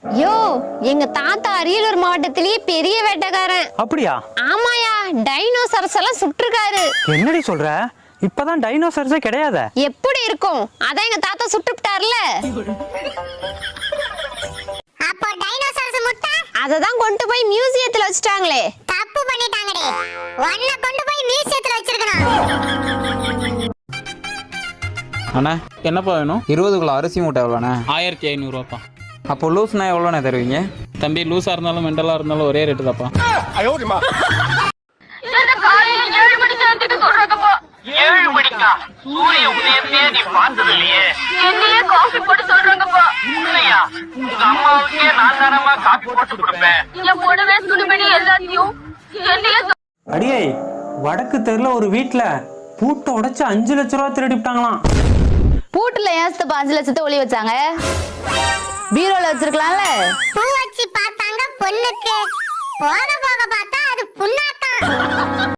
யோ, எங்க தாத்தா அரியலூர் மாவட்டத்திலேயே பெரிய வேட்டைக்காரன். அப்படியா? ஆமாயா, டைனோசரஸ் எல்லாம் சுட்டிருக்காரு. என்னடி சொல்ற? இப்பதான் டைனோசரஸே கிடையாது. எப்படி இருக்கும்? அதான் எங்க தாத்தா சுட்டுட்டார்ல. அப்போ டைனோசரஸ் முட்டை அததான் கொண்டு போய் மியூசியத்துல வச்சிட்டாங்களே. தப்பு பண்ணிட்டாங்கடே. ஒண்ண கொண்டு போய் மியூசியத்துல வச்சிருக்கணும். அண்ணா என்னப்பா வேணும்? 20 கிலோ அரிசி மூட்டை எவ்வளோண்ணே? 1500 அப்போ லூஸ்னா எவ்வளோண்ணே தருவீங்க? தம்பி லூஸா இருந்தாலும் மெண்டலா இருந்தாலும் ஒரே ரேட்டு தாப்பா. 7 மணிக்கா? சூரிய உதயத்தையே நீ பார்த்தது இல்லையே. என்னையே காஃபி போட்டு சொல்றாங்கப்பா. இல்லையா, உங்க அம்மாவுக்கே நான் தானமா காஃபி போட்டு கொடுப்பேன். என் கூடவே துணிமணி எல்லாத்தையும் என்னையே. அடியே, வடக்கு தெருல ஒரு வீட்டுல பூட்டை உடைச்சு 5 லட்ச ரூபா திருடிவிட்டாங்களாம். பூட்டுல ஏன் 5 லட்சத்தை ஒளி வச்சாங்க? பீரோல வச்சிருக்கலாம்ல. பூ வச்சு பார்த்தாங்க பொண்ணுக்கு. போக போக பார்த்தா அது புண்ணாத்தான்.